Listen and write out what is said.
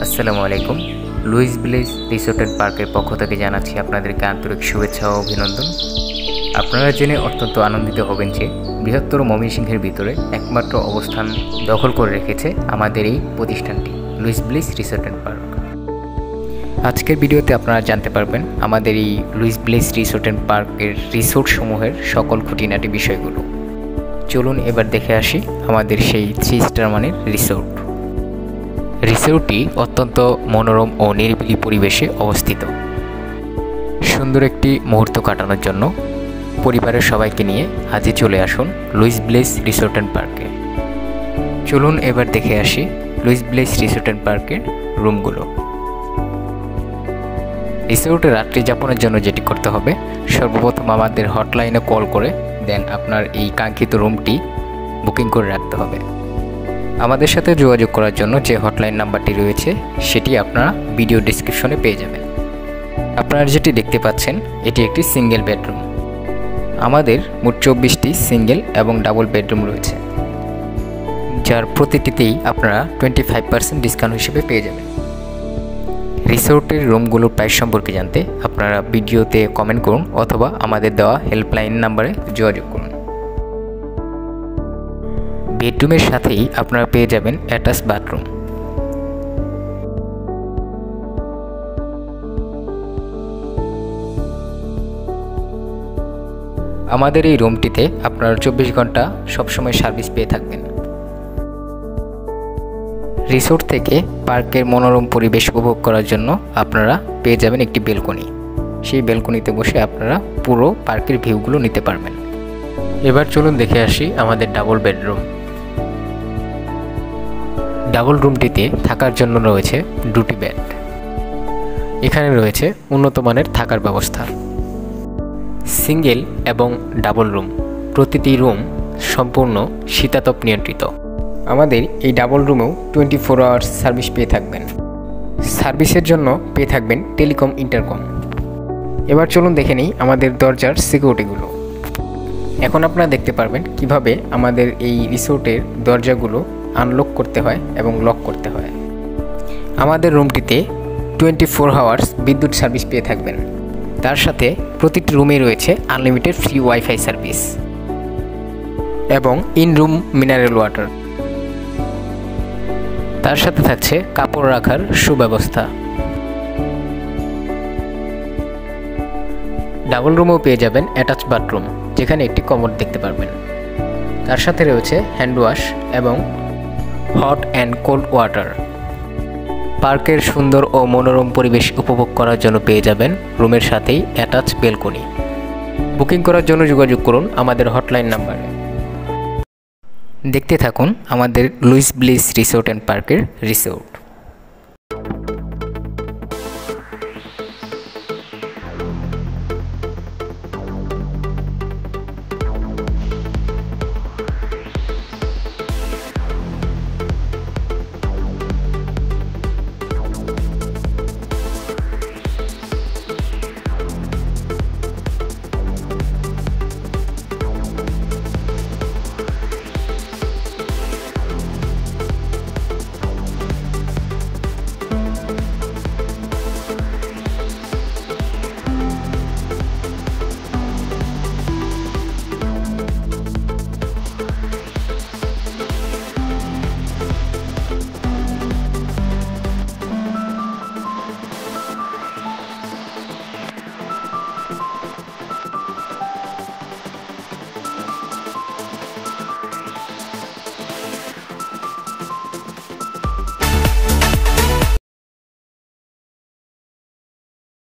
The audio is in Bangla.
আসসালামু আলাইকুম। লুইস ভিলেজ রিসোর্ট অ্যান্ড পার্কের পক্ষ থেকে জানাচ্ছি আপনাদেরকে আন্তরিক শুভেচ্ছা ও অভিনন্দন। আপনারা জেনে অত্যন্ত আনন্দিত হবেন যে বৃহত্তর ময়মনসিংহের ভিতরে একমাত্র অবস্থান দখল করে রেখেছে আমাদের এই প্রতিষ্ঠানটি Louis village resort and park. আজকের ভিডিওতে আপনারা জানতে পারবেন আমাদের এই লুইস ভিলেজ রিসোর্ট অ্যান্ড পার্কের রিসোর্ট সমূহের সকল খুঁটিনাটি বিষয়গুলো। চলুন এবার দেখে আসি আমাদের সেই 3 স্টার মানের রিসোর্ট। রিসোর্টটি অত্যন্ত মনোরম ও নিরিবিলি পরিবেশে অবস্থিত। সুন্দর একটি মুহূর্ত কাটানোর জন্য পরিবারের সবাইকে নিয়ে আজই চলে আসুন লুইস ভিলেজ রিসোর্ট অ্যান্ড পার্কে। চলুন এবার দেখে আসি লুইস ভিলেজ রিসোর্ট অ্যান্ড পার্কের রুমগুলো। রিসোর্টে রাত্রি যাপনের জন্য যেটি করতে হবে, সর্বপ্রথম আমাদের হটলাইনে কল করে দেন আপনার এই কাঙ্ক্ষিত রুমটি বুকিং করে রাখতে হবে। আমাদের সাথে যোগাযোগ করার জন্য যে হটলাইন নাম্বারটি রয়েছে সেটি আপনারা ভিডিও ডেসক্রিপশনে পেয়ে যাবেন। আপনারা যেটি দেখতে পাচ্ছেন এটি একটি সিঙ্গেল বেডরুম। আমাদের মোট 24টি সিঙ্গেল এবং ডাবল বেডরুম রয়েছে, যার প্রতিটিতেই আপনারা 25% ডিসকাউন্ট হিসেবে পেয়ে যাবেন। রিসোর্টের রুমগুলোর প্রাইস সম্পর্কে জানতে আপনারা ভিডিওতে কমেন্ট করুন অথবা আমাদের দেওয়া হেল্পলাইন নাম্বারে যোগাযোগ করুন। বেডরুমের সাথেই আপনারা পেয়ে যাবেন অ্যাটাচ বাথরুম। আমাদের এই রুমটিতে আপনারা 24 ঘন্টা সবসময় সার্ভিস পেয়ে থাকবেন। রিসোর্ট থেকে পার্কের মনোরম পরিবেশ উপভোগ করার জন্য আপনারা পেয়ে যাবেন একটি বেলকনি। সেই বেলকনিতে বসে আপনারা পুরো পার্কের ভিউগুলো নিতে পারবেন। এবার চলুন দেখে আসি আমাদের ডাবল বেডরুম। ডাবল রুমটিতে থাকার জন্য রয়েছে 2টি বেড। এখানে রয়েছে উন্নত মানের থাকার ব্যবস্থা। সিঙ্গেল এবং ডাবল রুম, প্রতিটি রুম সম্পূর্ণ শীতাতপ নিয়ন্ত্রিত। আমাদের এই ডাবল রুমেও 24 আওয়ার্স সার্ভিস পেয়ে থাকবেন। সার্ভিসের জন্য পেয়ে থাকবেন টেলিকম ইন্টারকম। এবার চলুন দেখে নিই আমাদের দরজার সিকিউরিটিগুলো। এখন আপনারা দেখতে পারবেন কিভাবে আমাদের এই রিসোর্টের দরজাগুলো আনলক করতে হয় এবং লক করতে হয়। আমাদের রুমটিতে 24 আওয়ার্স বিদ্যুৎ সার্ভিস পেয়ে থাকবেন। তার সাথে প্রতিটি রুমে রয়েছে আনলিমিটেড ফ্রি ওয়াইফাই সার্ভিস এবং ইন রুম মিনারেল ওয়াটার। তার সাথে থাকছে কাপড় রাখার সুব্যবস্থা। ডাবল রুমেও পেয়ে যাবেন অ্যাটাচ বাথরুম, যেখানে একটি কমোড দেখতে পারবেন। তার সাথে রয়েছে হ্যান্ড ওয়াশ এবং হট অ্যান্ড কোল্ড ওয়াটার। পার্কের সুন্দর ও মনোরম পরিবেশ উপভোগ করার জন্য পেয়ে যাবেন রুমের সাথেই অ্যাটাচ বেলকনি। বুকিং করার জন্য যোগাযোগ করুন আমাদের হটলাইন নাম্বারে। দেখতে থাকুন আমাদের লুইস ভিলেজ রিসোর্ট অ্যান্ড পার্কের রিসোর্ট।